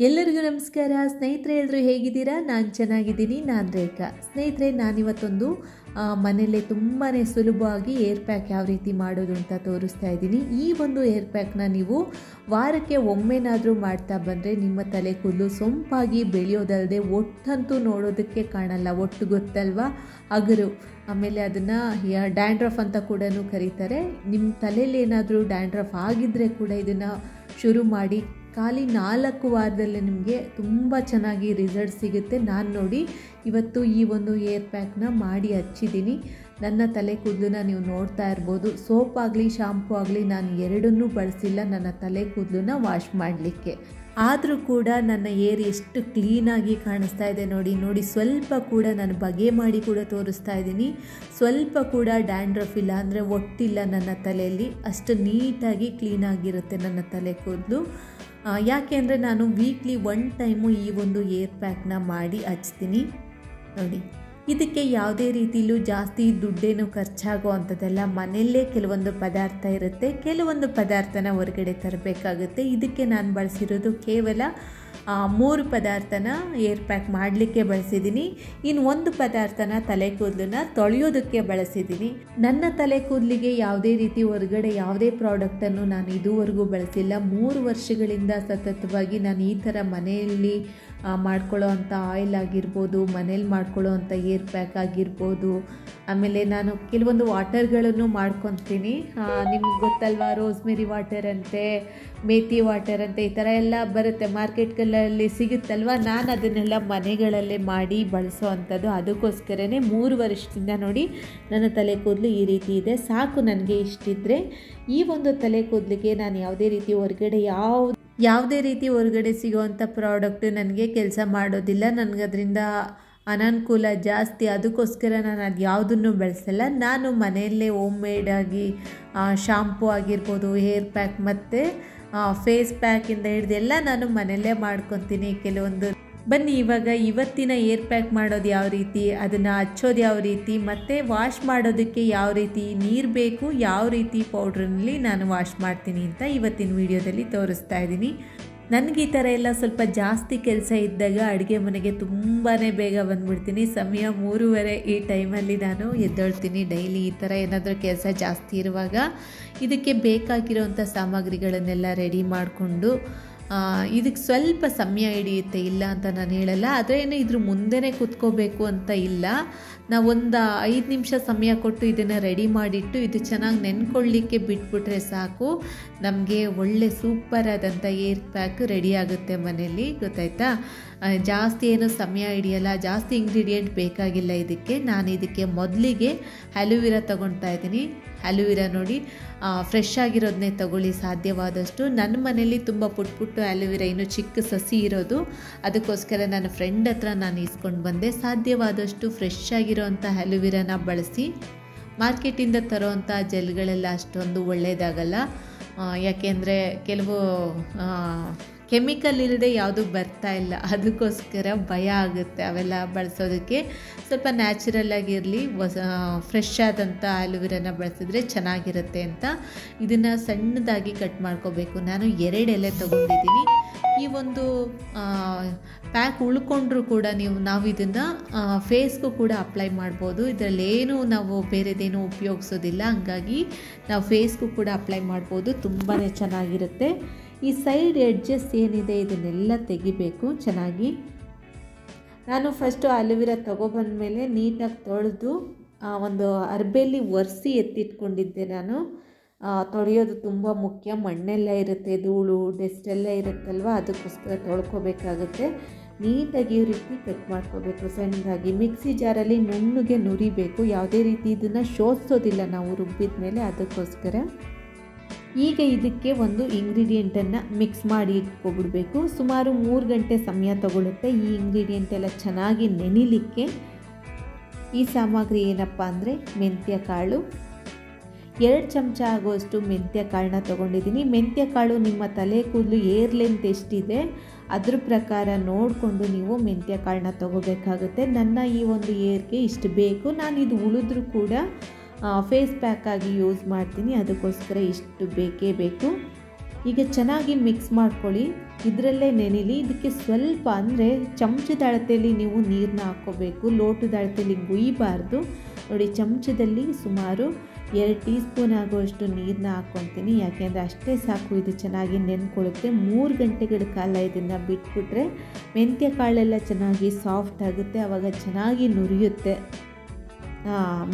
ಎಲ್ಲರಿಗೂ ನಮಸ್ಕಾರ ಸ್ನೇಹಿತರೆ, ಎಲ್ಲರೂ ಹೇಗಿದ್ದೀರಾ? ನಾನು ಚೆನ್ನಾಗಿದ್ದೀನಿ. ನಾನು ರೇಖಾ. ಸ್ನೇಹಿತರೆ, ನಾನಿವತ್ತೊಂದು ಮನೆಯಲ್ಲೇ ತುಂಬಾ ಸುಲಭವಾಗಿ ಏರ್ ಪ್ಯಾಕ್ ಯಾವ ರೀತಿ ಮಾಡೋದು ಅಂತ ತೋರಿಸ್ತಾ ಇದ್ದೀನಿ. ಈ ಒಂದು ಏರ್ ಪ್ಯಾಕ್ನ ನೀವು ವಾರಕ್ಕೆ ಒಮ್ಮೆನಾದರೂ ಮಾಡ್ತಾ ಬಂದರೆ ನಿಮ್ಮ ತಲೆ ಕೂದಲು ಸೊಂಪಾಗಿ ಬೆಳೆಯೋದಲ್ಲದೆ ಒಟ್ಟಂತೂ ನೋಡೋದಕ್ಕೆ ಕಾಣಲ್ಲ. ಒಟ್ಟು ಗೊತ್ತಲ್ವಾ, ಅಗರು. ಆಮೇಲೆ ಅದನ್ನು ಡ್ಯಾಂಡ್ರಫ್ ಅಂತ ಕೂಡ ಕರೀತಾರೆ. ನಿಮ್ಮ ತಲೆಯಲ್ಲಿ ಏನಾದರೂ ಡ್ಯಾಂಡ್ರಫ್ ಆಗಿದ್ದರೆ ಕೂಡ ಇದನ್ನು ಶುರು ಮಾಡಿ. ಖಾಲಿ 4 ವಾರದಲ್ಲೇ ನಿಮಗೆ ತುಂಬ ಚೆನ್ನಾಗಿ ರಿಸಲ್ಟ್ ಸಿಗುತ್ತೆ. ನಾನು ನೋಡಿ ಇವತ್ತು ಈ ಒಂದು ಏರ್ ಪ್ಯಾಕ್ನ ಮಾಡಿ ಹಚ್ಚಿದ್ದೀನಿ. ನನ್ನ ತಲೆ ಕೂದಲನ್ನ ನೀವು ನೋಡ್ತಾ ಇರ್ಬೋದು. ಸೋಪ್ ಆಗಲಿ ಶಾಂಪೂ ಆಗಲಿ ನಾನು ಎರಡನ್ನೂ ಬಳಸಿಲ್ಲ ನನ್ನ ತಲೆ ಕೂದಲನ್ನ ವಾಶ್ ಮಾಡಲಿಕ್ಕೆ. ಆದರೂ ಕೂಡ ನನ್ನ ಏರ್ ಎಷ್ಟು ಕ್ಲೀನಾಗಿ ಕಾಣಿಸ್ತಾ ಇದೆ ನೋಡಿ. ಸ್ವಲ್ಪ ಕೂಡ ನಾನು ಬಗೆ ಮಾಡಿ ಕೂಡ ತೋರಿಸ್ತಾ ಇದ್ದೀನಿ. ಸ್ವಲ್ಪ ಕೂಡ ಡ್ಯಾಂಡ್ರಫ್ ಇಲ್ಲ, ಅಂದರೆ ಒಟ್ಟಿಲ್ಲ ನನ್ನ ತಲೆಯಲ್ಲಿ. ಅಷ್ಟು ನೀಟಾಗಿ ಕ್ಲೀನಾಗಿರುತ್ತೆ ನನ್ನ ತಲೆ ಕೂದಲು. ಯಾಕೆ ಅಂದರೆ ನಾನು ವೀಕ್ಲಿ 1 ಟೈಮು ಈ ಒಂದು ಏರ್ ಪ್ಯಾಕ್ನ ಮಾಡಿ ಹಚ್ತೀನಿ ನೋಡಿ. ಇದಕ್ಕೆ ಯಾವುದೇ ರೀತಿಲೂ ಜಾಸ್ತಿ ದುಡ್ಡೇನು ಖರ್ಚಾಗೋ ಅಂಥದ್ದೆಲ್ಲ. ಮನೆಯಲ್ಲೇ ಕೆಲವೊಂದು ಪದಾರ್ಥ ಇರುತ್ತೆ, ಕೆಲವೊಂದು ಪದಾರ್ಥನ ಹೊರಗಡೆ ತರಬೇಕಾಗುತ್ತೆ. ಇದಕ್ಕೆ ನಾನು ಬಳಸಿರೋದು ಕೇವಲ 3 ಪದಾರ್ಥನ ಏರ್ ಪ್ಯಾಕ್ ಮಾಡಲಿಕ್ಕೆ ಬಳಸಿದ್ದೀನಿ. ಇನ್ನು 1 ಪದಾರ್ಥನ ತಲೆ ಕೂದಲನ್ನ ತೊಳೆಯೋದಕ್ಕೆ ಬಳಸಿದ್ದೀನಿ. ನನ್ನ ತಲೆ ಕೂದಲಿಗೆ ಯಾವುದೇ ರೀತಿ ಹೊರಗಡೆ ಯಾವುದೇ ಪ್ರಾಡಕ್ಟನ್ನು ನಾನು ಇದುವರೆಗೂ ಬಳಸಿಲ್ಲ. 3 ವರ್ಷಗಳಿಂದ ಸತತವಾಗಿ ನಾನು ಈ ಥರ ಮನೆಯಲ್ಲಿ ಮಾಡ್ಕೊಳ್ಳೋ ಅಂಥ ಆಯಿಲ್ ಆಗಿರ್ಬೋದು, ಮನೇಲಿ ಮಾಡ್ಕೊಳ್ಳೋ ಅಂಥ ಏರ್ ಪ್ಯಾಕ್ ಆಗಿರ್ಬೋದು, ಆಮೇಲೆ ನಾನು ಕೆಲವೊಂದು ವಾಟರ್ಗಳನ್ನು ಮಾಡ್ಕೊತೀನಿ. ನಿಮ್ಗೆ ಗೊತ್ತಲ್ವಾ, ರೋಸ್ಮೆರಿ ವಾಟರ್ ಅಂತೆ, ಮೇಥಿ ವಾಟರ್ ಅಂತೆ, ಈ ಥರ ಎಲ್ಲ ಬರುತ್ತೆ, ಮಾರ್ಕೆಟ್ಗಳಲ್ಲಿ ಸಿಗುತ್ತಲ್ವ. ನಾನು ಅದನ್ನೆಲ್ಲ ಮನೆಗಳಲ್ಲೇ ಮಾಡಿ ಬಳಸೋ ಅಂಥದ್ದು. ಅದಕ್ಕೋಸ್ಕರನೇ 3 ವರ್ಷದಿಂದ ನೋಡಿ ನನ್ನ ತಲೆ ಕೂದಲು ಈ ರೀತಿ ಇದೆ. ಸಾಕು ನನಗೆ ಇಷ್ಟಿದ್ರೆ. ಈ ಒಂದು ತಲೆ ಕೂದಲಿಗೆ ನಾನು ಯಾವುದೇ ರೀತಿ ಹೊರಗಡೆ ಸಿಗೋವಂಥ ಪ್ರಾಡಕ್ಟು ನನಗೆ ಕೆಲಸ ಮಾಡೋದಿಲ್ಲ. ನನಗದರಿಂದ ಅನಾನುಕೂಲ ಜಾಸ್ತಿ. ಅದಕ್ಕೋಸ್ಕರ ನಾನು ಅದು ಯಾವುದನ್ನು ಬಳಸಲ್ಲ. ನಾನು ಮನೆಯಲ್ಲೇ ಹೋಮ್ ಮೇಡಾಗಿ ಶಾಂಪೂ ಆಗಿರ್ಬೋದು, ಹೇರ್ ಪ್ಯಾಕ್ ಮತ್ತು ಫೇಸ್ ಪ್ಯಾಕಿಂದ ಹಿಡಿದೆಲ್ಲ ನಾನು ಮನೆಯಲ್ಲೇ ಮಾಡ್ಕೊತೀನಿ ಕೆಲವೊಂದು. ಬನ್ನಿ ಇವತ್ತಿನ ಏರ್ ಪ್ಯಾಕ್ ಮಾಡೋದು ಯಾವ ರೀತಿ, ಅದನ್ನು ಹಚ್ಚೋದು ಯಾವ ರೀತಿ, ಮತ್ತು ವಾಶ್ ಮಾಡೋದಕ್ಕೆ ಯಾವ ರೀತಿ ನೀರು ಬೇಕು, ಯಾವ ರೀತಿ ಪೌಡ್ರಲ್ಲಿ ನಾನು ವಾಶ್ ಮಾಡ್ತೀನಿ ಅಂತ ಇವತ್ತಿನ ವಿಡಿಯೋದಲ್ಲಿ ತೋರಿಸ್ತಾ ಇದ್ದೀನಿ. ನನಗೆ ಈ ಥರ ಎಲ್ಲ ಸ್ವಲ್ಪ ಜಾಸ್ತಿ ಕೆಲಸ ಇದ್ದಾಗ ಅಡುಗೆ ಮನೆಗೆ ತುಂಬಾ ಬೇಗ ಬಂದುಬಿಡ್ತೀನಿ. ಸಮಯ 3:30 ಈ ಟೈಮಲ್ಲಿ ನಾನು ಎದ್ದೇಳ್ತೀನಿ ಡೈಲಿ. ಈ ಥರ ಏನಾದರೂ ಕೆಲಸ ಜಾಸ್ತಿ ಇರುವಾಗ ಇದಕ್ಕೆ ಬೇಕಾಗಿರೋವಂಥ ಸಾಮಗ್ರಿಗಳನ್ನೆಲ್ಲ ರೆಡಿ ಮಾಡಿಕೊಂಡು, ಇದಕ್ಕೆ ಸ್ವಲ್ಪ ಸಮಯ ಹಿಡಿಯುತ್ತೆ, ಇಲ್ಲ ಅಂತ ನಾನು ಹೇಳಲ್ಲ. ಆದರೆ ಏನು ಇದ್ರ ಮುಂದೆನೇ ಕೂತ್ಕೋಬೇಕು ಅಂತ ಇಲ್ಲ. ನಾವೊಂದು 5 ನಿಮಿಷ ಸಮಯ ಕೊಟ್ಟು ಇದನ್ನು ರೆಡಿ ಮಾಡಿಟ್ಟು ಇದು ಚೆನ್ನಾಗಿ ನೆನ್ಕೊಳ್ಳಿಕ್ಕೆ ಬಿಟ್ಬಿಟ್ರೆ ಸಾಕು, ನಮಗೆ ಒಳ್ಳೆ ಸೂಪರ್ ಆದಂಥ ಏರ್ ಪ್ಯಾಕ್ ರೆಡಿ ಆಗುತ್ತೆ ಮನೆಯಲ್ಲಿ. ಗೊತ್ತಾಯ್ತಾ? ಜಾಸ್ತಿ ಏನು ಸಮಯ ಹಿಡಿಯಲ್ಲ, ಜಾಸ್ತಿ ಇಂಗ್ರೀಡಿಯೆಂಟ್ ಬೇಕಾಗಿಲ್ಲ ಇದಕ್ಕೆ. ನಾನು ಇದಕ್ಕೆ ಮೊದಲಿಗೆ ಅಲೋವೆರಾ ತೊಗೊಳ್ತಾ ಇದ್ದೀನಿ. ಅಲೋವೆರಾ ನೋಡಿ, ಫ್ರೆಶ್ ಆಗಿರೋದನ್ನೇ ತಗೊಳ್ಳಿ ಸಾಧ್ಯವಾದಷ್ಟು. ನನ್ನ ಮನೇಲಿ ತುಂಬ ಪುಟ್ಟು ಅಲೋವೆರಾ, ಇನ್ನೂ ಚಿಕ್ಕ ಸಸಿ ಇರೋದು. ಅದಕ್ಕೋಸ್ಕರ ನನ್ನ ಫ್ರೆಂಡ್ ಹತ್ರ ನಾನು ಇಸ್ಕೊಂಡು ಬಂದೆ. ಸಾಧ್ಯವಾದಷ್ಟು ಫ್ರೆಶ್ ಆಗಿರೋವಂಥ ಅಲೋವೆರಾನ ಬಳಸಿ. ಮಾರ್ಕೆಟಿಂದ ತರೋವಂಥ ಜೆಲ್ಗಳೆಲ್ಲ ಅಷ್ಟೊಂದು ಒಳ್ಳೆಯದಾಗಲ್ಲ. ಯಾಕೆಂದರೆ ಕೆಲವು ಕೆಮಿಕಲ್ ಇಲ್ಲದೆ ಯಾವುದು ಬರ್ತಾ ಇಲ್ಲ, ಅದಕ್ಕೋಸ್ಕರ ಭಯ ಆಗುತ್ತೆ ಅವೆಲ್ಲ ಬಳಸೋದಕ್ಕೆ. ಸ್ವಲ್ಪ ನ್ಯಾಚುರಲ್ ಆಗಿರಲಿ, ಫ್ರೆಶ್ ಆದಂಥ ಅಲೋವೆರಾನ ಬಳಸಿದ್ರೆ ಚೆನ್ನಾಗಿರುತ್ತೆ ಅಂತ ಇದನ್ನು ಸಣ್ಣದಾಗಿ ಕಟ್ ಮಾಡ್ಕೋಬೇಕು. ನಾನು 2 ಎಲೆ ತೊಗೊಂಡಿದ್ದೀನಿ. ಈ ಒಂದು ಪ್ಯಾಕ್ ಉಳ್ಕೊಂಡ್ರೂ ಕೂಡ ನಾವು ಇದನ್ನು ಫೇಸ್ಗೂ ಕೂಡ ಅಪ್ಲೈ ಮಾಡ್ಬೋದು. ಇದರಲ್ಲೇನು ನಾವು ಬೇರೆದೇನೂ ಉಪಯೋಗಿಸೋದಿಲ್ಲ, ಹಂಗಾಗಿ ನಾವು ಫೇಸ್ಗೂ ಕೂಡ ಅಪ್ಲೈ ಮಾಡ್ಬೋದು. ತುಂಬಾ ಚೆನ್ನಾಗಿರುತ್ತೆ. ಈ ಸೈಡ್ ಎಡ್ಜಸ್ ಏನಿದೆ ಇದನ್ನೆಲ್ಲ ತೆಗಿಬೇಕು ಚೆನ್ನಾಗಿ. ನಾನು ಫಸ್ಟು ಅಲೋವೆರಾ ತೊಗೊಬಂದಮೇಲೆ ನೀಟಾಗಿ ತೊಳೆದು ಒಂದು ಅರ್ಬೆಯಲ್ಲಿ ಒರೆಸಿ ಎತ್ತಿಟ್ಕೊಂಡಿದ್ದೆ ನಾನು. ತೊಳೆಯೋದು ತುಂಬ ಮುಖ್ಯ. ಮಣ್ಣೆಲ್ಲ ಇರುತ್ತೆ, ಧೂಳು ಡಸ್ಟ್ ಎಲ್ಲ ಇರುತ್ತಲ್ವ, ಅದಕ್ಕೋಸ್ಕರ ತೊಳ್ಕೊಬೇಕಾಗುತ್ತೆ. ನೀಟಾಗಿ ಈ ರೀತಿ ಕಟ್ ಮಾಡ್ಕೋಬೇಕು ಸಣ್ಣದಾಗಿ. ಮಿಕ್ಸಿ ಜಾರಲ್ಲಿ ನುಣ್ಣಗೆ ನುರಿಬೇಕು. ಯಾವುದೇ ರೀತಿ ಇದನ್ನು ಶೋಧಿಸೋದಿಲ್ಲ ನಾವು ರುಬ್ಬಿದ ಮೇಲೆ, ಅದಕ್ಕೋಸ್ಕರ. ಈಗ ಇದಕ್ಕೆ ಒಂದು ಇಂಗ್ರೀಡಿಯೆಂಟನ್ನು ಮಿಕ್ಸ್ ಮಾಡಿ ಇಟ್ಕೊಬಿಡ್ಬೇಕು. ಸುಮಾರು 3 ಗಂಟೆ ಸಮಯ ತಗೊಳ್ಳುತ್ತೆ ಈ ಇಂಗ್ರೀಡಿಯೆಂಟ್ ಎಲ್ಲ ಚೆನ್ನಾಗಿ ನೆನಿಲಿಕ್ಕೆ. ಈ ಸಾಮಗ್ರಿ ಏನಪ್ಪ ಅಂದರೆ ಮೆಂತ್ಯ ಕಾಳು. 2 ಚಮಚ ಆಗುವಷ್ಟು ಮೆಂತ್ಯ ಕಾಳನ್ನ ತೊಗೊಂಡಿದ್ದೀನಿ. ಮೆಂತ್ಯ ಕಾಳು ನಿಮ್ಮ ತಲೆ ಕೂದಲು ಏರ್ ಲೆಂತ್ ಎಷ್ಟಿದೆ ಅದ್ರ ಪ್ರಕಾರ ನೋಡಿಕೊಂಡು ನೀವು ಮೆಂತ್ಯ ಕಾಳನ್ನ ತೊಗೋಬೇಕಾಗುತ್ತೆ. ನನ್ನ ಈ ಒಂದು ಏರ್ಗೆ ಇಷ್ಟು ಬೇಕು. ನಾನು ಇದು ಉಳಿದ್ರೂ ಕೂಡ ಫೇಸ್ ಪ್ಯಾಕ್ ಆಗಿ ಯೂಸ್ ಮಾಡ್ತೀನಿ, ಅದಕ್ಕೋಸ್ಕರ ಇಷ್ಟು ಬೇಕೇ ಬೇಕು. ಈಗ ಚೆನ್ನಾಗಿ ಮಿಕ್ಸ್ ಮಾಡ್ಕೊಳ್ಳಿ. ಇದರಲ್ಲೇ ನೆನೆಲಿ. ಇದಕ್ಕೆ ಸ್ವಲ್ಪ ಅಂದರೆ ಚಮಚದ ಅಳತೆಯಲ್ಲಿ ನೀವು ನೀರನ್ನ ಹಾಕ್ಕೋಬೇಕು, ಲೋಟದ ಅಳತೆಯಲ್ಲಿ ಗುಯ್ಯಬಾರ್ದು. ನೋಡಿ, ಚಮಚದಲ್ಲಿ ಸುಮಾರು 2 ಟೀ ಸ್ಪೂನ್ ಆಗುವಷ್ಟು ನೀರನ್ನ ಹಾಕ್ಕೊತೀನಿ. ಯಾಕೆಂದರೆ ಅಷ್ಟೇ ಸಾಕು, ಇದು ಚೆನ್ನಾಗಿ ನೆನ್ಕೊಳ್ಳುತ್ತೆ. 3 ಗಂಟೆಗಳ ಕಾಲ ಇದನ್ನು ಬಿಟ್ಬಿಟ್ರೆ ಮೆಂತ್ಯ ಕಾಳೆಲ್ಲ ಚೆನ್ನಾಗಿ ಸಾಫ್ಟ್ ಆಗುತ್ತೆ, ಆವಾಗ ಚೆನ್ನಾಗಿ ನುರಿಯುತ್ತೆ.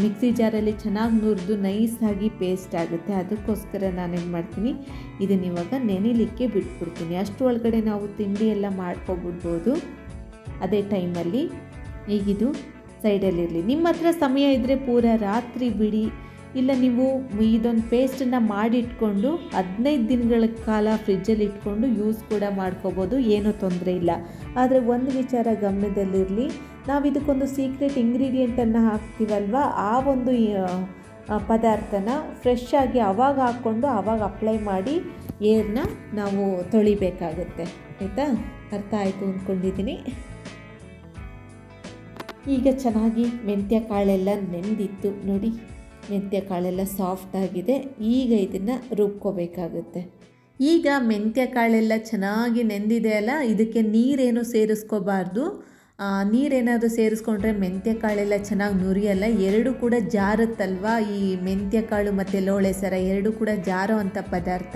ಮಿಕ್ಸಿ ಜಾರಲ್ಲಿ ಚೆನ್ನಾಗಿ ನುರಿದು ನೈಸಾಗಿ ಪೇಸ್ಟ್ ಆಗುತ್ತೆ. ಅದಕ್ಕೋಸ್ಕರ ನಾನೇನು ಮಾಡ್ತೀನಿ, ಇದನ್ನ ಇವಾಗ ನೆನೆಲಿಕ್ಕೆ ಬಿಟ್ಬಿಡ್ತೀನಿ. ಅಷ್ಟರೊಳಗಡೆ ನಾವು ತಿಂಡಿ ಎಲ್ಲ ಮಾಡ್ಕೊಬಿಡ್ಬೋದು ಅದೇ ಟೈಮಲ್ಲಿ. ಈಗಿದು ಸೈಡಲ್ಲಿರಲಿ. ನಿಮ್ಮ ಹತ್ರ ಸಮಯ ಇದ್ದರೆ ಪೂರ ರಾತ್ರಿ ಬಿಡಿ, ಇಲ್ಲ ನೀವು ಇದೊಂದು ಪೇಸ್ಟನ್ನು ಮಾಡಿಟ್ಕೊಂಡು 15 ದಿನಗಳ ಕಾಲ ಫ್ರಿಜ್ಜಲ್ಲಿ ಇಟ್ಕೊಂಡು ಯೂಸ್ ಕೂಡ ಮಾಡ್ಕೋಬೋದು, ಏನೂ ತೊಂದರೆ ಇಲ್ಲ. ಆದರೆ ಒಂದು ವಿಚಾರ ಗಮನದಲ್ಲಿರಲಿ, ನಾವು ಇದಕ್ಕೊಂದು ಸೀಕ್ರೆಟ್ ಇಂಗ್ರೀಡಿಯೆಂಟನ್ನು ಹಾಕ್ತೀವಲ್ವ, ಆ ಒಂದು ಪದಾರ್ಥನ ಫ್ರೆಶ್ ಆಗಿ ಆವಾಗ ಹಾಕ್ಕೊಂಡು ಆವಾಗ ಅಪ್ಲೈ ಮಾಡಿ ಏರ್ನ ನಾವು ತೊಳಿಬೇಕಾಗತ್ತೆ. ಆಯಿತಾ? ಅರ್ಥ ಆಯಿತು ಅಂದ್ಕೊಂಡಿದ್ದೀನಿ. ಈಗ ಚೆನ್ನಾಗಿ ಮೆಂತ್ಯ ಕಾಳೆಲ್ಲ ನೆಂದಿತ್ತು ನೋಡಿ, ಮೆಂತ್ಯ ಕಾಳೆಲ್ಲ ಸಾಫ್ಟ್ ಆಗಿದೆ. ಈಗ ಇದನ್ನು ರುಬ್ಕೋಬೇಕಾಗುತ್ತೆ. ಈಗ ಮೆಂತ್ಯ ಕಾಳೆಲ್ಲ ಚೆನ್ನಾಗಿ ನೆಂದಿದೆ ಅಲ್ಲ, ಇದಕ್ಕೆ ನೀರೇನು ಸೇರಿಸ್ಕೋಬಾರ್ದು. ನೀರೇನಾದರೂ ಸೇರಿಸ್ಕೊಂಡ್ರೆ ಮೆಂತ್ಯ ಕಾಳೆಲ್ಲ ಚೆನ್ನಾಗಿ ನುರಿಯಲ್ಲ. ಎರಡೂ ಕೂಡ ಜಾರುತ್ತಲ್ವ, ಈ ಮೆಂತ್ಯ ಕಾಳು ಮತ್ತು ಲೋಳೆ ಸರ ಎರಡೂ ಕೂಡ ಜಾರೋ ಅಂಥ ಪದಾರ್ಥ.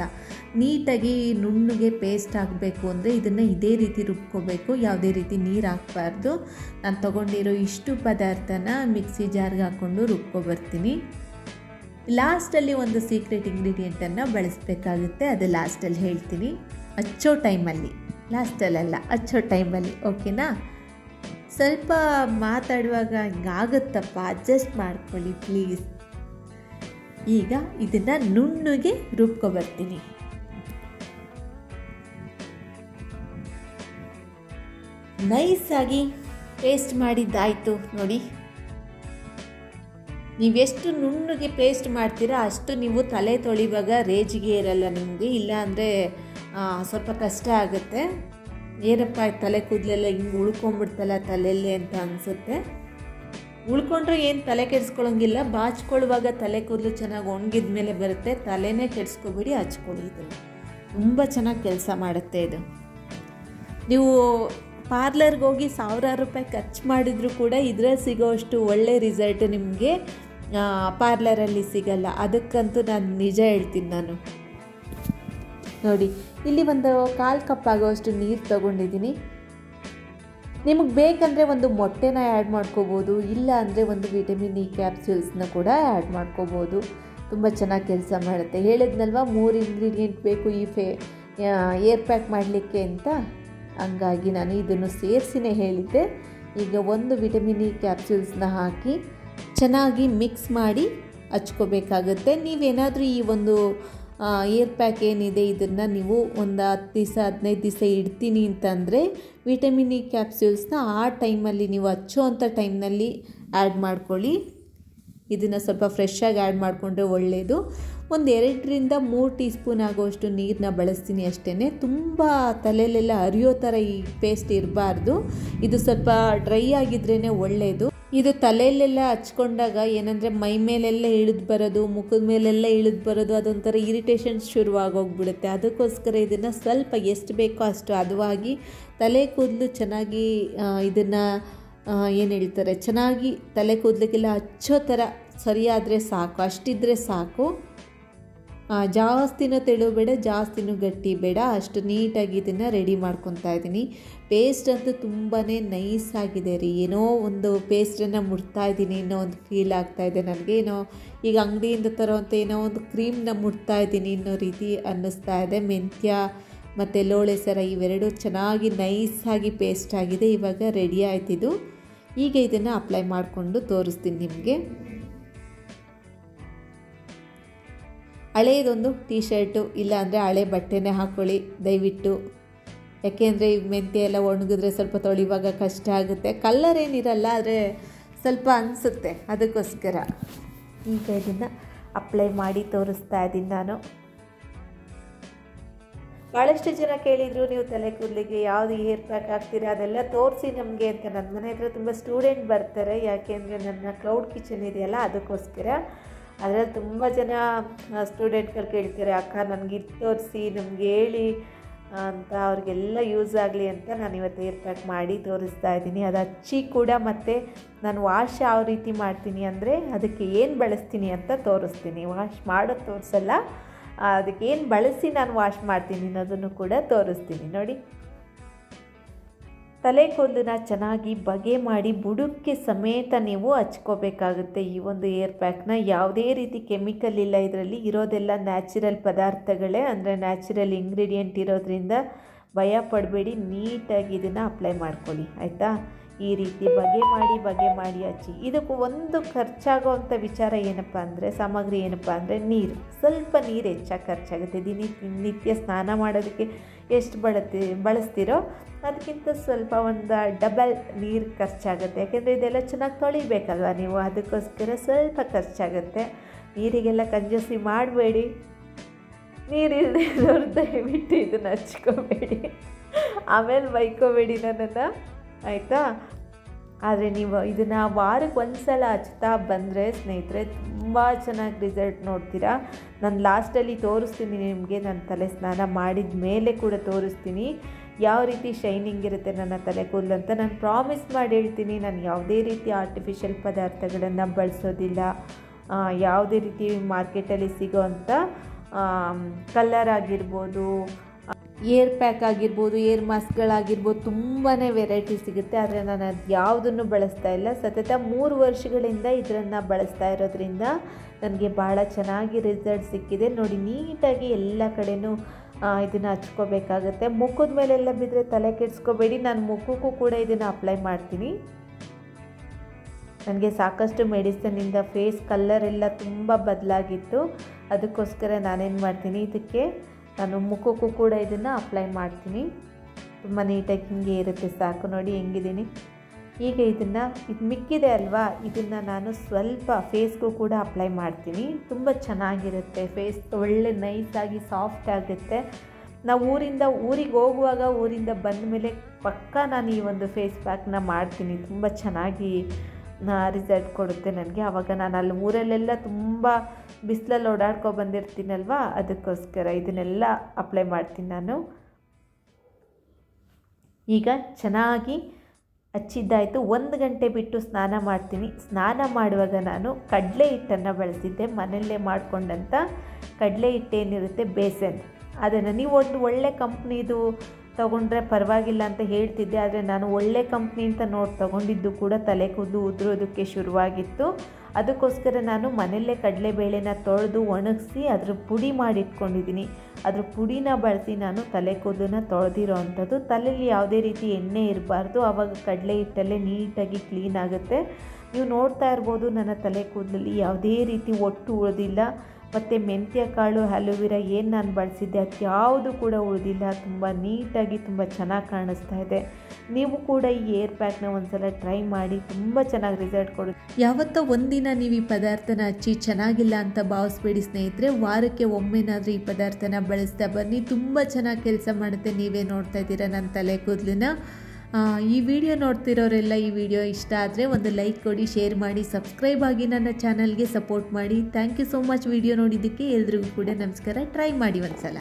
ನೀಟಾಗಿ ನುಣ್ಣಗೆ ಪೇಸ್ಟ್ ಆಗಬೇಕು ಅಂದರೆ ಇದನ್ನು ಇದೇ ರೀತಿ ರುಬ್ಕೋಬೇಕು, ಯಾವುದೇ ರೀತಿ ನೀರು ಹಾಕಬಾರ್ದು. ನಾನು ತೊಗೊಂಡಿರೋ ಇಷ್ಟು ಪದಾರ್ಥನ ಮಿಕ್ಸಿ ಜಾರ್ಗೆ ಹಾಕ್ಕೊಂಡು ರುಬ್ಕೊಬರ್ತೀನಿ. ಲಾಸ್ಟಲ್ಲಿ ಒಂದು ಸೀಕ್ರೆಟ್ ಇಂಗ್ರೀಡಿಯೆಂಟನ್ನು ಬಳಸಬೇಕಾಗುತ್ತೆ, ಅದು ಲಾಸ್ಟಲ್ಲಿ ಹೇಳ್ತೀನಿ. ಹಚ್ಚೋ ಟೈಮಲ್ಲಿ, ಲಾಸ್ಟಲ್ಲ ಹಚ್ಚೋ ಟೈಮಲ್ಲಿ. ಓಕೆನಾ? ಸ್ವಲ್ಪ ಮಾತಾಡುವಾಗ ಹಿಂಗಾಗುತ್ತಪ್ಪ, ಅಡ್ಜಸ್ಟ್ ಮಾಡ್ಕೊಳ್ಳಿ ಪ್ಲೀಸ್. ಈಗ ಇದನ್ನು ನುಣ್ಣಗೆ ರುಬ್ಕೊಬರ್ತೀನಿ. ನೈಸಾಗಿ ಪೇಸ್ಟ್ ಮಾಡಿದ್ದಾಯಿತು ನೋಡಿ. ನೀವೆಷ್ಟು ನುಣ್ಣಗೆ ಪೇಸ್ಟ್ ಮಾಡ್ತೀರಾ ಅಷ್ಟು ನೀವು ತಲೆ ತೊಳಿವಾಗ ರೇಜಿಗೆ ಇರಲ್ಲ ನಿಮಗೆ. ಇಲ್ಲ ಅಂದರೆ ಸ್ವಲ್ಪ ಕಷ್ಟ ಆಗುತ್ತೆ. ಏನಪ್ಪ ತಲೆ ಕೂದಲೆಲ್ಲ ಹಿಂಗೆ ಉಳ್ಕೊಂಬಿಡ್ತಲ್ಲ ತಲೆಯಲ್ಲಿ ಅಂತ ಅನಿಸುತ್ತೆ. ಉಳ್ಕೊಂಡ್ರೆ ಏನು ತಲೆ ಕೆಡಿಸ್ಕೊಳ್ಳೋಂಗಿಲ್ಲ, ಬಾಚ್ಕೊಳ್ಳುವಾಗ ತಲೆ ಕೂದಲು ಚೆನ್ನಾಗಿ ಒಣಗಿದ ಮೇಲೆ ಬರುತ್ತೆ. ತಲೆನೇ ಕೆಡಿಸ್ಕೊಬಿಡಿ, ಹಚ್ಕೊಳ್ಳಿ. ಇದನ್ನು ತುಂಬ ಚೆನ್ನಾಗಿ ಕೆಲಸ ಮಾಡುತ್ತೆ ಇದು. ನೀವು ಪಾರ್ಲರ್ಗೆ ಹೋಗಿ 1000 ರೂಪಾಯಿ ಖರ್ಚು ಮಾಡಿದರೂ ಕೂಡ ಇದರಲ್ಲಿ ಸಿಗೋಷ್ಟು ಒಳ್ಳೆ ರಿಸಲ್ಟ್ ನಿಮಗೆ ಪಾರ್ಲರಲ್ಲಿ ಸಿಗಲ್ಲ. ಅದಕ್ಕಂತೂ ನಾನು ನಿಜ ಹೇಳ್ತೀನಿ. ನಾನು ನೋಡಿ, ಇಲ್ಲಿ ಒಂದು 1/4 ಕಪ್ ಆಗೋಷ್ಟು ನೀರು ತೊಗೊಂಡಿದ್ದೀನಿ. ನಿಮಗೆ ಬೇಕಂದರೆ ಒಂದು ಮೊಟ್ಟೆನ ಆ್ಯಡ್ ಮಾಡ್ಕೋಬೋದು, ಇಲ್ಲ ಅಂದರೆ ಒಂದು ವಿಟಮಿನ್ ಇ ಕ್ಯಾಪ್ಸ್ಯೂಲ್ಸ್ನ ಕೂಡ ಆ್ಯಡ್ ಮಾಡ್ಕೋಬೋದು. ತುಂಬ ಚೆನ್ನಾಗಿ ಕೆಲಸ ಮಾಡುತ್ತೆ. ಹೇಳಿದ್ನಲ್ವ 3 ಇಂಗ್ರೀಡಿಯೆಂಟ್ ಬೇಕು ಈ ಏರ್ ಪ್ಯಾಕ್ ಮಾಡಲಿಕ್ಕೆ ಅಂತ, ಹಂಗಾಗಿ ನಾನು ಇದನ್ನು ಸೇರಿಸಿನೇ ಹೇಳಿದ್ದೆ. ಈಗ ಒಂದು ವಿಟಮಿನ್ ಇ ಕ್ಯಾಪ್ಸ್ಯೂಲ್ಸ್ನ ಹಾಕಿ ಚೆನ್ನಾಗಿ ಮಿಕ್ಸ್ ಮಾಡಿ ಹಚ್ಕೋಬೇಕಾಗುತ್ತೆ. ನೀವೇನಾದರೂ ಈ ಒಂದು ಏರ್ ಪ್ಯಾಕ್ ಏನಿದೆ ಇದನ್ನು ನೀವು ಒಂದು 10 ದಿವಸ 15 ದಿವಸ ಇಡ್ತೀನಿ ಅಂತಂದರೆ ವಿಟಮಿನ್ ಇ ಕ್ಯಾಪ್ಸ್ಯೂಲ್ಸ್ನ ಆ ಟೈಮಲ್ಲಿ ನೀವು ಹಚ್ಚೋ ಅಂಥ ಟೈಮ್ನಲ್ಲಿ ಆ್ಯಡ್ ಮಾಡ್ಕೊಳ್ಳಿ. ಇದನ್ನು ಸ್ವಲ್ಪ ಫ್ರೆಶ್ಶಾಗಿ ಆ್ಯಡ್ ಮಾಡಿಕೊಂಡ್ರೆ ಒಳ್ಳೆಯದು. ಒಂದು 2 ರಿಂದ 3 ಟೀ ಸ್ಪೂನ್ ಆಗೋಷ್ಟು ನೀರನ್ನ ಬಳಸ್ತೀನಿ ಅಷ್ಟೇ. ತುಂಬ ತಲೆಯಲ್ಲೆಲ್ಲ ಹರಿಯೋ ಥರ ಈ ಪೇಸ್ಟ್ ಇರಬಾರ್ದು. ಇದು ಸ್ವಲ್ಪ ಡ್ರೈ ಆಗಿದ್ರೇ ಒಳ್ಳೆಯದು. ಇದು ತಲೆಯಲ್ಲೆಲ್ಲ ಹಚ್ಕೊಂಡಾಗ ಏನಂದರೆ ಮೈ ಮೇಲೆಲ್ಲ ಇಳಿದು ಬರೋದು, ಮುಖದ ಮೇಲೆಲ್ಲ ಇಳಿದು ಬರೋದು, ಅದೊಂಥರ ಇರಿಟೇಷನ್ ಶುರುವಾಗೋಗ್ಬಿಡುತ್ತೆ. ಅದಕ್ಕೋಸ್ಕರ ಇದನ್ನು ಸ್ವಲ್ಪ ಎಷ್ಟು ಬೇಕೋ ಅಷ್ಟು ಹದವಾಗಿ ತಲೆ ಕೂದಲು ಚೆನ್ನಾಗಿ ಇದನ್ನು ಏನು ಹೇಳ್ತಾರೆ, ಚೆನ್ನಾಗಿ ತಲೆ ಕೂದಲಿಗೆಲ್ಲ ಹಚ್ಚೋ ಥರ ಸರಿಯಾದರೆ ಸಾಕು, ಅಷ್ಟಿದ್ರೆ ಸಾಕು. ಜಾಸ್ತಿನೂ ತೆಳು ಬೇಡ, ಜಾಸ್ತಿನೂ ಗಟ್ಟಿ ಬೇಡ, ಅಷ್ಟು ನೀಟಾಗಿ ಇದನ್ನು ರೆಡಿ ಮಾಡ್ಕೊತಾ ಇದ್ದೀನಿ. ಪೇಸ್ಟ್ ಅಂತೂ ತುಂಬಾ ನೈಸ್ ಆಗಿದೆ ರೀ. ಏನೋ ಒಂದು ಪೇಸ್ಟನ್ನು ಮುಟ್ತಾ ಇದ್ದೀನಿ, ಏನೋ ಒಂದು ಫೀಲ್ ಆಗ್ತಾಯಿದೆ ನನಗೆ. ಏನೋ ಈಗ ಅಂಗಡಿಯಿಂದ ತರೋವಂಥ ಏನೋ ಒಂದು ಕ್ರೀಮ್ನ ಮುಟ್ತಾ ಇದ್ದೀನಿ ಅನ್ನೋ ರೀತಿ ಅನ್ನಿಸ್ತಾ ಇದೆ. ಮೆಂತ್ಯ ಮತ್ತು ಲೋಳೆ ಸರ ಇವೆರಡು ಚೆನ್ನಾಗಿ ನೈಸಾಗಿ ಪೇಸ್ಟ್ ಆಗಿದೆ. ಇವಾಗ ರೆಡಿ ಆಯ್ತಿದು. ಈಗ ಇದನ್ನು ಅಪ್ಲೈ ಮಾಡಿಕೊಂಡು ತೋರಿಸ್ತೀನಿ ನಿಮಗೆ. ಹಳೆಯದೊಂದು ಟೀ ಶರ್ಟು ಇಲ್ಲ ಅಂದರೆ ಹಳೆ ಬಟ್ಟೆನೇ ಹಾಕ್ಕೊಳ್ಳಿ ದಯವಿಟ್ಟು. ಯಾಕೆಂದರೆ ಈ ಮೆಂತ್ಯ ಎಲ್ಲ ಒಣಗಿದ್ರೆ ಸ್ವಲ್ಪ ತೊಳಿವಾಗ ಕಷ್ಟ ಆಗುತ್ತೆ. ಕಲ್ಲರ್ ಏನಿರಲ್ಲ, ಆದರೆ ಸ್ವಲ್ಪ ಅನಿಸುತ್ತೆ, ಅದಕ್ಕೋಸ್ಕರ ಈಗ ಇದನ್ನು ಅಪ್ಲೈ ಮಾಡಿ ತೋರಿಸ್ತಾ ಇದ್ದೀನಿ ನಾನು. ಭಾಳಷ್ಟು ಜನ ಕೇಳಿದರು, ನೀವು ತಲೆ ಕೂದಲಿಗೆ ಯಾವುದು ಹೇರ್ ಪ್ಯಾಕ್ ಹಾಕ್ತೀರಾ ಅದೆಲ್ಲ ತೋರಿಸಿ ನಮಗೆ ಅಂತ. ನನ್ನ ಮನೆ ಹತ್ರ ತುಂಬ ಸ್ಟೂಡೆಂಟ್ ಬರ್ತಾರೆ, ಯಾಕೆಂದರೆ ನನ್ನ ಕ್ಲೌಡ್ ಕಿಚನ್ ಇದೆಯಲ್ಲ ಅದಕ್ಕೋಸ್ಕರ. ಅದರಲ್ಲಿ ತುಂಬ ಜನ ಸ್ಟೂಡೆಂಟ್ಗಳು ಕೇಳ್ತಾರೆ, ಅಕ್ಕ ನನಗೆ ಇದು ತೋರಿಸಿ ನಮ್ಗೆ ಹೇಳಿ ಅಂತ, ಅವ್ರಿಗೆಲ್ಲ ಯೂಸ್ ಆಗಲಿ ಅಂತ ನಾನು ಇವತ್ತು ಏರ್ ಪ್ಯಾಕ್ ಮಾಡಿ ತೋರಿಸ್ತಾ ಇದ್ದೀನಿ. ಅದು ಹಚ್ಚಿ ಕೂಡ ಮತ್ತು ನಾನು ವಾಶ್ ಯಾವ ರೀತಿ ಮಾಡ್ತೀನಿ ಅಂದರೆ ಅದಕ್ಕೆ ಏನು ಬಳಸ್ತೀನಿ ಅಂತ ತೋರಿಸ್ತೀನಿ. ವಾಶ್ ಮಾಡೋದು ತೋರಿಸಲ್ಲ, ಅದಕ್ಕೆ ಏನು ಬಳಸಿ ನಾನು ವಾಶ್ ಮಾಡ್ತೀನಿ ಅನ್ನೋದನ್ನು ಕೂಡ ತೋರಿಸ್ತೀನಿ. ನೋಡಿ, ತಲೆ ಕೂದಲನ್ನ ಚೆನ್ನಾಗಿ ಬಗೆ ಮಾಡಿ ಬುಡಕ್ಕೆ ಸಮೇತ ನೀವು ಹಚ್ಕೋಬೇಕಾಗುತ್ತೆ. ಈ ಒಂದು ಏರ್ ಪ್ಯಾಕ್ನ ಯಾವುದೇ ರೀತಿ ಕೆಮಿಕಲ್ ಇಲ್ಲ, ಇದರಲ್ಲಿ ಇರೋದೆಲ್ಲ ನ್ಯಾಚುರಲ್ ಪದಾರ್ಥಗಳೇ, ಅಂದರೆ ನ್ಯಾಚುರಲ್ ಇಂಗ್ರೀಡಿಯೆಂಟ್ ಇರೋದ್ರಿಂದ ಭಯ ಪಡಬೇಡಿ, ನೀಟಾಗಿ ಇದನ್ನು ಅಪ್ಲೈ ಮಾಡ್ಕೊಳ್ಳಿ ಆಯಿತಾ. ಈ ರೀತಿ ಬಗೆ ಮಾಡಿ ಹಚ್ಚಿ. ಇದಕ್ಕೆ ಒಂದು ಖರ್ಚಾಗೋವಂಥ ವಿಚಾರ ಏನಪ್ಪ ಅಂದರೆ, ಸಾಮಗ್ರಿ ಏನಪ್ಪ ಅಂದರೆ ನೀರು. ಸ್ವಲ್ಪ ನೀರು ಹೆಚ್ಚಾಗಿ ಖರ್ಚಾಗುತ್ತೆ. ನಿತ್ಯ ಸ್ನಾನ ಮಾಡೋದಕ್ಕೆ ಎಷ್ಟು ಬಳಸ್ತೀರೋ ಅದಕ್ಕಿಂತ ಸ್ವಲ್ಪ ಒಂದು ಡಬಲ್ ನೀರು ಖರ್ಚಾಗುತ್ತೆ. ಯಾಕೆಂದರೆ ಇದೆಲ್ಲ ಚೆನ್ನಾಗಿ ತೊಳಿಬೇಕಲ್ವ ನೀವು, ಅದಕ್ಕೋಸ್ಕರ ಸ್ವಲ್ಪ ಖರ್ಚಾಗುತ್ತೆ. ನೀರಿಗೆಲ್ಲ ಕಂಜೂಸಿ ಮಾಡಬೇಡಿ. ನೀರಿಲ್ಲದೆ ಇರೋರು ದಯವಿಟ್ಟು ಇದನ್ನು ಹಚ್ಕೋಬೇಡಿ, ಆಮೇಲೆ ಬೈಕೋಬೇಡಿ ನನ್ನನ್ನು ಆಯಿತಾ. ಆದರೆ ನೀವು ಇದನ್ನು ವಾರಕ್ಕೆ ಒಂದು ಸಲ ಹಚ್ತಾ ಬಂದರೆ ಸ್ನೇಹಿತರೆ ತುಂಬ ಚೆನ್ನಾಗಿ ರಿಸಲ್ಟ್ ನೋಡ್ತೀರಾ. ನಾನು ಲಾಸ್ಟಲ್ಲಿ ತೋರಿಸ್ತೀನಿ ನಿಮಗೆ, ನನ್ನ ತಲೆ ಸ್ನಾನ ಮಾಡಿದ ಮೇಲೆ ಕೂಡ ತೋರಿಸ್ತೀನಿ ಯಾವ ರೀತಿ ಶೈನಿಂಗ್ ಇರುತ್ತೆ ನನ್ನ ತಲೆ ಕೂದಲು ಅಂತ. ನಾನು ಪ್ರಾಮಿಸ್ ಮಾಡಿ ಹೇಳ್ತೀನಿ, ನಾನು ಯಾವುದೇ ರೀತಿ ಆರ್ಟಿಫಿಷಿಯಲ್ ಪದಾರ್ಥಗಳನ್ನು ಬಳಸೋದಿಲ್ಲ. ಯಾವುದೇ ರೀತಿ ಮಾರ್ಕೆಟಲ್ಲಿ ಸಿಗೋವಂಥ ಕಲರ್ ಆಗಿರ್ಬೋದು, ಏರ್ ಪ್ಯಾಕ್ ಆಗಿರ್ಬೋದು, ಏರ್ ಮಾಸ್ಕ್ಗಳಾಗಿರ್ಬೋದು, ತುಂಬಾ ವೆರೈಟಿ ಸಿಗುತ್ತೆ. ಆದರೆ ನಾನು ಅದು ಯಾವುದನ್ನು ಬಳಸ್ತಾ ಇಲ್ಲ. ಸತತ 3 ವರ್ಷಗಳಿಂದ ಇದನ್ನು ಬಳಸ್ತಾ ಇರೋದ್ರಿಂದ ನನಗೆ ಭಾಳ ಚೆನ್ನಾಗಿ ರಿಸಲ್ಟ್ ಸಿಕ್ಕಿದೆ. ನೋಡಿ, ನೀಟಾಗಿ ಎಲ್ಲ ಕಡೆಯೂ ಇದನ್ನು ಹಚ್ಕೋಬೇಕಾಗುತ್ತೆ. ಮುಖದ ಮೇಲೆಲ್ಲ ಬಿದ್ದರೆ ತಲೆ ಕೆಡಿಸ್ಕೋಬೇಡಿ. ನಾನು ಮುಖಕ್ಕೂ ಕೂಡ ಇದನ್ನು ಅಪ್ಲೈ ಮಾಡ್ತೀನಿ. ನನಗೆ ಸಾಕಷ್ಟು ಮೆಡಿಸನಿಂದ ಫೇಸ್ ಕಲರ್ ಎಲ್ಲ ತುಂಬ ಬದಲಾಗಿತ್ತು. ಅದಕ್ಕೋಸ್ಕರ ನಾನೇನು ಮಾಡ್ತೀನಿ, ಇದಕ್ಕೆ ನಾನು ಮುಖಕ್ಕೂ ಕೂಡ ಇದನ್ನು ಅಪ್ಲೈ ಮಾಡ್ತೀನಿ. ತುಂಬ ನೀಟಾಗಿ ಹಿಂಗೆ ಇರುತ್ತೆ, ಸಾಕು. ನೋಡಿ ಹೆಂಗಿದ್ದೀನಿ. ಈಗ ಇದು ಮಿಕ್ಕಿದೆ ಅಲ್ವಾ, ಇದನ್ನು ನಾನು ಸ್ವಲ್ಪ ಫೇಸ್ಗೂ ಕೂಡ ಅಪ್ಲೈ ಮಾಡ್ತೀನಿ. ತುಂಬ ಚೆನ್ನಾಗಿರುತ್ತೆ, ಫೇಸ್ ಒಳ್ಳೆ ನೈಸಾಗಿ ಸಾಫ್ಟ್ ಆಗುತ್ತೆ. ನಾವು ಊರಿಗೆ ಹೋಗುವಾಗ, ಊರಿಂದ ಬಂದ ಮೇಲೆ ಪಕ್ಕಾ ನಾನು ಈ ಒಂದು ಫೇಸ್ ಪ್ಯಾಕ್ನ ಮಾಡ್ತೀನಿ. ತುಂಬ ಚೆನ್ನಾಗಿ ರಿಸಲ್ಟ್ ಕೊಡುತ್ತೆ ನನಗೆ. ಆವಾಗ ನಾನು ಅಲ್ಲಿ ಊರಲ್ಲೆಲ್ಲ ತುಂಬ ಬಿಸಿಲಲ್ಲಿ ಬಂದಿರ್ತೀನಲ್ವ, ಅದಕ್ಕೋಸ್ಕರ ಇದನ್ನೆಲ್ಲ ಅಪ್ಲೈ ಮಾಡ್ತೀನಿ ನಾನು. ಈಗ ಚೆನ್ನಾಗಿ ಹಚ್ಚಿದ್ದಾಯಿತು. 1 ಗಂಟೆ ಬಿಟ್ಟು ಸ್ನಾನ ಮಾಡ್ತೀನಿ. ಸ್ನಾನ ಮಾಡುವಾಗ ನಾನು ಕಡಲೆ ಹಿಟ್ಟನ್ನು ಬಳಸಿದ್ದೆ, ಮನೆಯಲ್ಲೇ ಮಾಡಿಕೊಂಡಂಥ ಕಡಲೆ ಹಿಟ್ಟೇನಿರುತ್ತೆ ಬೇಸನ್, ಅದನ್ನು ನೀವು ಒಂದು ಒಳ್ಳೆ ಕಂಪ್ನಿದು ತೊಗೊಂಡ್ರೆ ಪರವಾಗಿಲ್ಲ ಅಂತ ಹೇಳ್ತಿದ್ದೆ. ಆದರೆ ನಾನು ಒಳ್ಳೆ ಕಂಪ್ನಿ ಅಂತ ತೊಗೊಂಡಿದ್ದು ಕೂಡ ತಲೆ ಕೂದಲು ಉದುರೋದಕ್ಕೆ ಶುರುವಾಗಿತ್ತು. ಅದಕ್ಕೋಸ್ಕರ ನಾನು ಮನೆಯಲ್ಲೇ ಕಡಲೆಬೇಳೆನ ತೊಳೆದು ಒಣಗಿಸಿ ಅದ್ರ ಪುಡಿ ಮಾಡಿಟ್ಕೊಂಡಿದ್ದೀನಿ. ಅದ್ರ ಪುಡಿನ ಬಳಸಿ ನಾನು ತಲೆ ಕೂದಲನ್ನ ತೊಳೆದಿರೋ ಅಂಥದ್ದು. ತಲೆಯಲ್ಲಿ ಯಾವುದೇ ರೀತಿ ಎಣ್ಣೆ ಇರಬಾರ್ದು, ಆವಾಗ ಕಡಲೆ ಹಿಟ್ಟಲ್ಲೇ ನೀಟಾಗಿ ಕ್ಲೀನ್ ಆಗುತ್ತೆ. ನೀವು ನೋಡ್ತಾ ಇರ್ಬೋದು, ನನ್ನ ತಲೆ ಕೂದಲಲ್ಲಿ ಯಾವುದೇ ರೀತಿ ಒಟ್ಟು ಉಳಿದಿಲ್ಲ. ಮತ್ತು ಮೆಂತ್ಯ ಕಾಳು, ಅಲೋವೆರಾ ಏನು ನಾನು ಬಳಸಿದ್ದೆ ಅದು ಯಾವುದು ಕೂಡ ಉಳಿದಿಲ್ಲ. ತುಂಬ ನೀಟಾಗಿ ತುಂಬ ಚೆನ್ನಾಗಿ ಕಾಣಿಸ್ತಾ ಇದೆ. ನೀವು ಕೂಡ ಈ ಏರ್ ಪ್ಯಾಕ್ನ ಒಂದ್ಸಲ ಟ್ರೈ ಮಾಡಿ, ತುಂಬ ಚೆನ್ನಾಗಿ ರಿಸಲ್ಟ್ ಕೊಡುತ್ತೆ. ಯಾವತ್ತೋ ಒಂದಿನ ನೀವು ಈ ಪದಾರ್ಥನ ಹಚ್ಚಿ ಚೆನ್ನಾಗಿಲ್ಲ ಅಂತ ಭಾವಿಸ್ಬೇಡಿ ಸ್ನೇಹಿತರೆ. ವಾರಕ್ಕೆ ಒಮ್ಮೆನಾದರೂ ಈ ಪದಾರ್ಥನ ಬಳಸ್ತಾ ಬನ್ನಿ, ತುಂಬ ಚೆನ್ನಾಗಿ ಕೆಲಸ ಮಾಡುತ್ತೆ. ನೀವೇ ನೋಡ್ತಾ ಇದ್ದೀರಾ ನನ್ನ ತಲೆ ಕೂದಲನ್ನ. ಈ ವಿಡಿಯೋ ನೋಡ್ತಿರೋರೆಲ್ಲ ಈ ವಿಡಿಯೋ ಇಷ್ಟ ಆದರೆ ಒಂದು ಲೈಕ್ ಕೊಡಿ, ಶೇರ್ ಮಾಡಿ, ಸಬ್ಸ್ಕ್ರೈಬ್ ಆಗಿ ನನ್ನ ಚಾನಲ್ಗೆ ಸಪೋರ್ಟ್ ಮಾಡಿ. Thank you so much video ನೋಡಿದ್ದಕ್ಕೆ. ಎಲ್ರಿಗೂ ಕೂಡ ನಮಸ್ಕಾರ. ಟ್ರೈ ಮಾಡಿ ಒಂದ್ಸಲ.